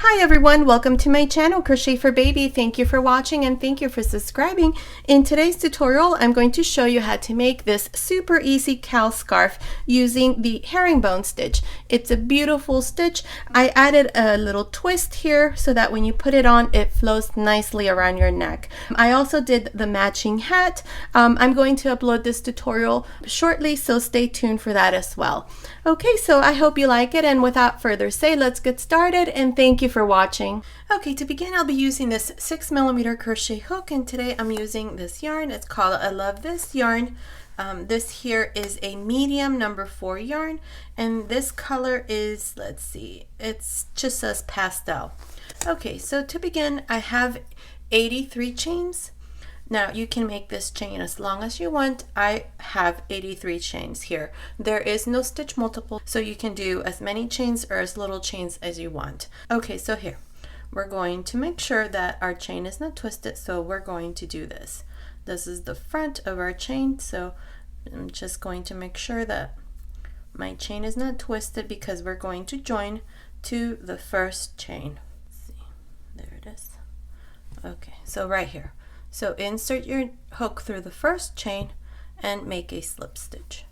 Hi everyone, welcome to my channel Crochet for Baby. Thank you for watching and thank you for subscribing. In today's tutorial, I'm going to show you how to make this super easy cowl scarf using the herringbone stitch. It's a beautiful stitch. I added a little twist here so that when you put it on, it flows nicely around your neck. I also did the matching hat. I'm going to upload this tutorial shortly, so stay tuned for that as well. Okay, so I hope you like it, and without further say, let's get started, and thank you for watching. Okay, to begin, I'll be using this 6mm crochet hook, and today I'm using this yarn. It's called I Love This yarn. This here is a medium number 4 yarn, and this color is, let's see, it's just says pastel. Okay, so to begin, I have 83 chains. Now you can make this chain as long as you want. I have 83 chains here. There is no stitch multiple, so you can do as many chains or as little chains as you want. Okay, so here we're going to make sure that our chain is not twisted, so we're going to do this. This is the front of our chain, so I'm just going to make sure that my chain is not twisted because we're going to join to the first chain. Let's see, there it is. Okay, so right here. So insert your hook through the first chain and make a slip stitch.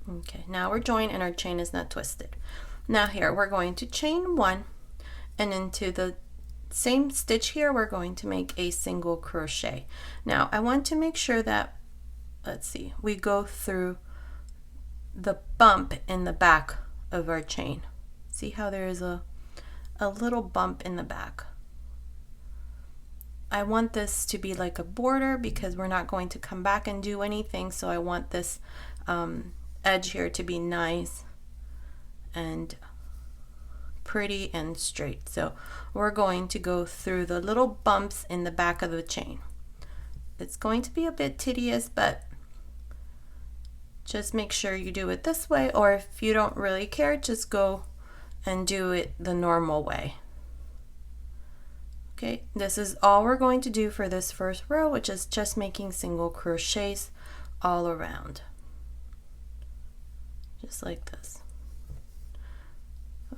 Okay, now we're joined and our chain is not twisted. Now here we're going to chain 1, and into the same stitch here we're going to make a single crochet. Now I want to make sure that, let's see, we go through the bump in the back of our chain. See how there is a little bump in the back. I want this to be like a border because we're not going to come back and do anything, so I want this edge here to be nice and pretty and straight. So we're going to go through the little bumps in the back of the chain. It's going to be a bit tedious, but just make sure you do it this way, or if you don't really care, just go and do it the normal way. Okay, this is all we're going to do for this first row, which is just making single crochets all around, just like this.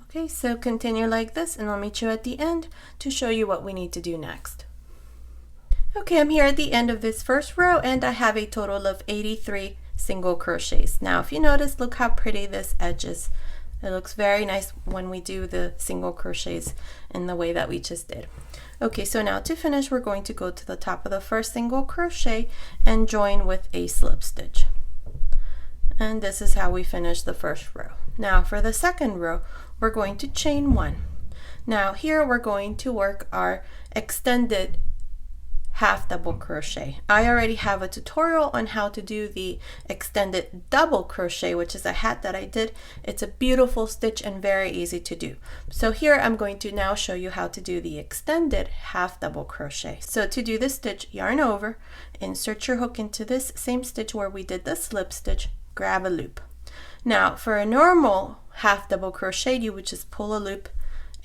Okay, so continue like this, and I'll meet you at the end to show you what we need to do next. Okay, I'm here at the end of this first row, and I have a total of 83 single crochets. Now if you notice, look how pretty this edge is. It looks very nice when we do the single crochets in the way that we just did. Okay, so now to finish, we're going to go to the top of the first single crochet and join with a slip stitch. And this is how we finish the first row. Now for the second row, we're going to chain 1. Now here we're going to work our extended half double crochet. I already have a tutorial on how to do the extended double crochet, which is a hat that I did. It's a beautiful stitch and very easy to do. So here I'm going to now show you how to do the extended half double crochet. So to do this stitch, yarn over, insert your hook into this same stitch where we did the slip stitch, grab a loop. Now for a normal half double crochet, you would just pull a loop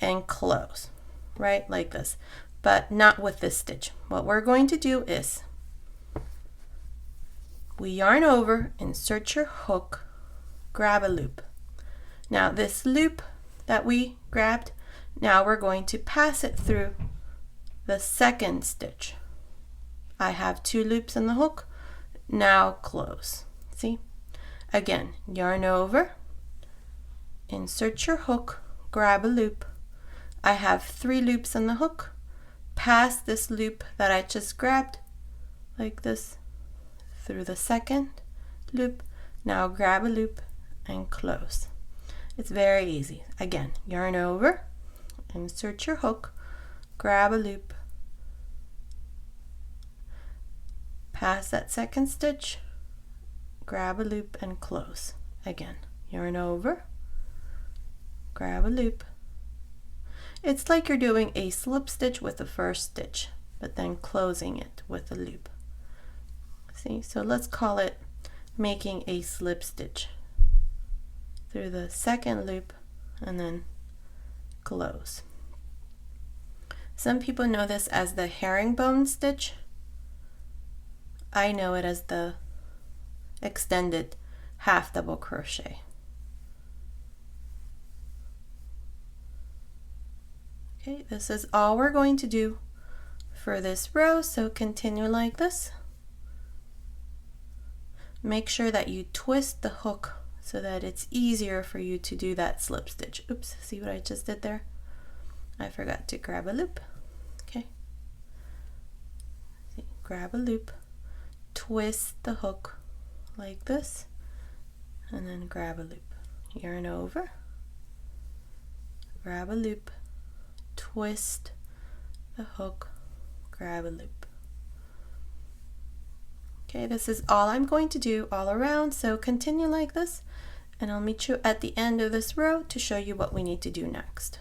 and close, right, like this. But not with this stitch. What we're going to do is we yarn over, insert your hook, grab a loop. Now this loop that we grabbed, now we're going to pass it through the second stitch. I have 2 loops in the hook, now close. See? Again, yarn over, insert your hook, grab a loop. I have 3 loops in the hook, pass this loop that I just grabbed like this through the second loop. Now grab a loop and close. It's very easy. Again, yarn over, insert your hook, grab a loop, pass that second stitch, grab a loop and close. Again, yarn over, grab a loop. It's like you're doing a slip stitch with the first stitch, but then closing it with a loop. See, so let's call it making a slip stitch through the second loop and then close. Some people know this as the herringbone stitch. I know it as the extended half double crochet. Okay, this is all we're going to do for this row, so continue like this. Make sure that you twist the hook so that it's easier for you to do that slip stitch. Oops, see what I just did there? I forgot to grab a loop. Okay, see, grab a loop, twist the hook like this, and then grab a loop. Yarn over, grab a loop, twist the hook, grab a loop. Okay, this is all I'm going to do all around, so continue like this, and I'll meet you at the end of this row to show you what we need to do next.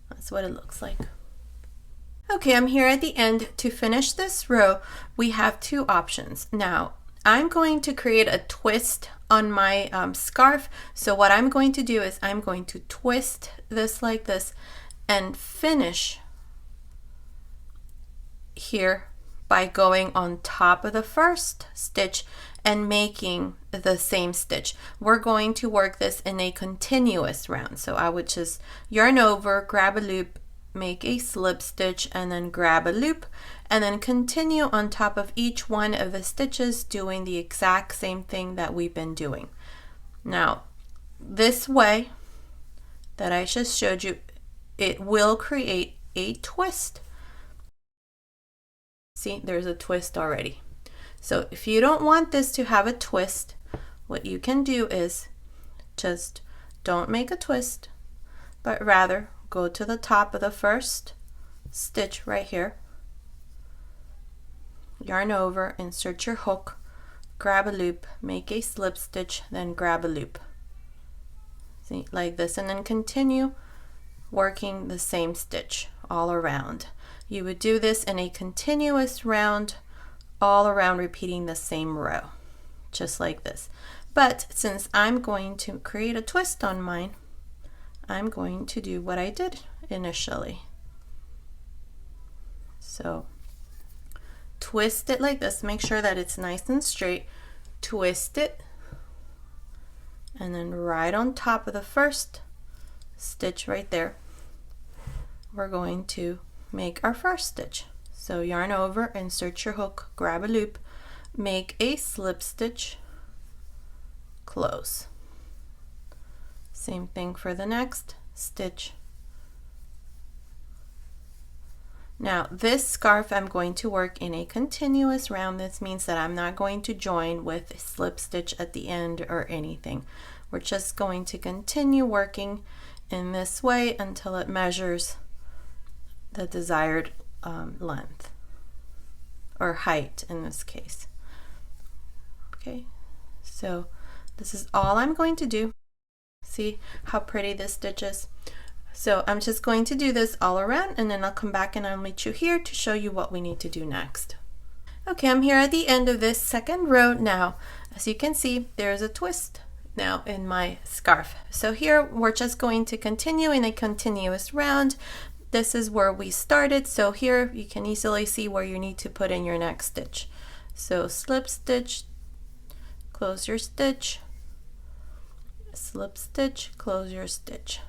That's what it looks like. Okay, I'm here at the end. To finish this row, we have two options. Now, I'm going to create a twist on my scarf. So what I'm going to do is I'm going to twist this like this and finish here by going on top of the first stitch and making the same stitch. We're going to work this in a continuous round. So I would just yarn over, grab a loop, make a slip stitch, and then grab a loop, and then continue on top of each one of the stitches doing the exact same thing that we've been doing. Now, this way that I just showed you, it will create a twist. See, there's a twist already. So if you don't want this to have a twist, what you can do is just don't make a twist, but rather go to the top of the first stitch right here, yarn over, insert your hook, grab a loop, make a slip stitch, then grab a loop. See, like this, and then continue working the same stitch all around. You would do this in a continuous round, all around, repeating the same row, just like this. But since I'm going to create a twist on mine, I'm going to do what I did initially. So twist it like this, make sure that it's nice and straight, twist it, and then right on top of the first stitch right there, we're going to make our first stitch. So yarn over, insert your hook, grab a loop, make a slip stitch, close. Same thing for the next stitch. Now this scarf I'm going to work in a continuous round. This means that I'm not going to join with a slip stitch at the end or anything. We're just going to continue working in this way until it measures the desired length or height in this case. Okay, so this is all I'm going to do. See how pretty this stitch is? So I'm just going to do this all around, and then I'll come back and I'll meet you here to show you what we need to do next. Okay, I'm here at the end of this second row now. As you can see, there's a twist now in my scarf. So here we're just going to continue in a continuous round. This is where we started, so here you can easily see where you need to put in your next stitch. So slip stitch, close your stitch, slip stitch, close your stitch.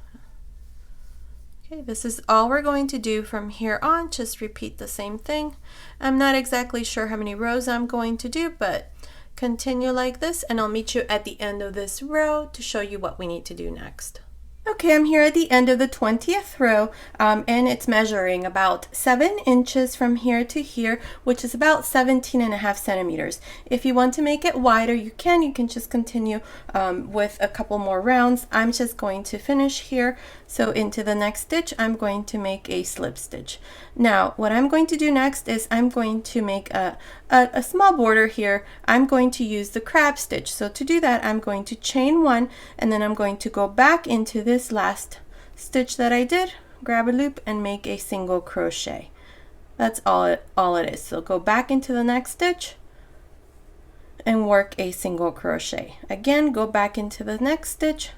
Okay, this is all we're going to do from here on. Just repeat the same thing. I'm not exactly sure how many rows I'm going to do, but continue like this, and I'll meet you at the end of this row to show you what we need to do next. Okay, I'm here at the end of the 20th row, and it's measuring about 7 inches from here to here, which is about 17.5 centimeters. If you want to make it wider, you can just continue with a couple more rounds. I'm just going to finish here. So into the next stitch, I'm going to make a slip stitch. Now, what I'm going to do next is I'm going to make a small border here. I'm going to use the crab stitch. So to do that, I'm going to chain 1, and then I'm going to go back into this last stitch that I did, grab a loop, and make a single crochet. That's all it is. So go back into the next stitch and work a single crochet. Again, go back into the next stitch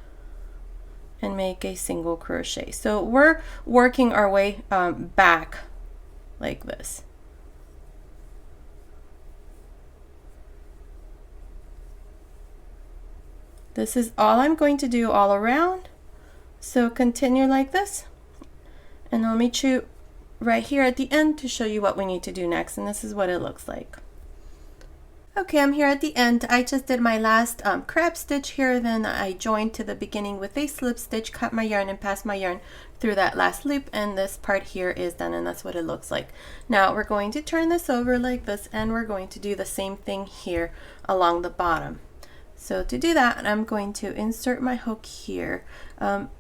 and make a single crochet. So we're working our way back like this. This is all I'm going to do all around. So continue like this, And I'll meet you right here at the end to show you what we need to do next, and this is what it looks like. Okay, I'm here at the end. I just did my last crab stitch here, then I joined to the beginning with a slip stitch, cut my yarn and passed my yarn through that last loop, and this part here is done, and that's what it looks like. Now we're going to turn this over like this, and we're going to do the same thing here along the bottom. So to do that, I'm going to insert my hook here.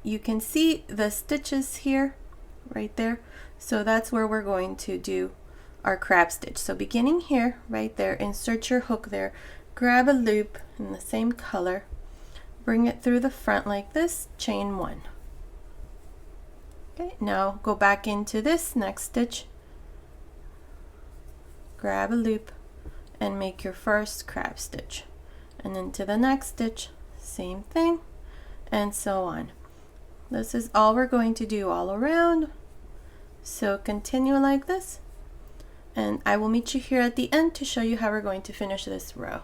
You can see the stitches here, right there. So that's where we're going to do our crab stitch. So beginning here, right there, insert your hook there, grab a loop in the same color, bring it through the front like this, chain 1. Okay, now go back into this next stitch, grab a loop, and make your first crab stitch. And then to the next stitch, same thing, and so on. This is all we're going to do all around. So continue like this, and I will meet you here at the end to show you how we're going to finish this row.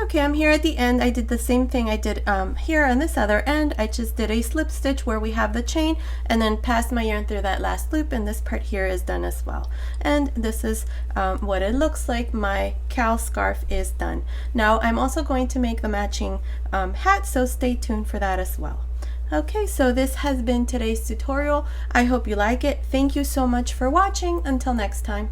Okay, I'm here at the end. I did the same thing I did here on this other end. I just did a slip stitch where we have the chain and then passed my yarn through that last loop, and this part here is done as well. And this is what it looks like. My cowl scarf is done. Now I'm also going to make the matching hat, so stay tuned for that as well. Okay, so this has been today's tutorial. I hope you like it. Thank you so much for watching. Until next time.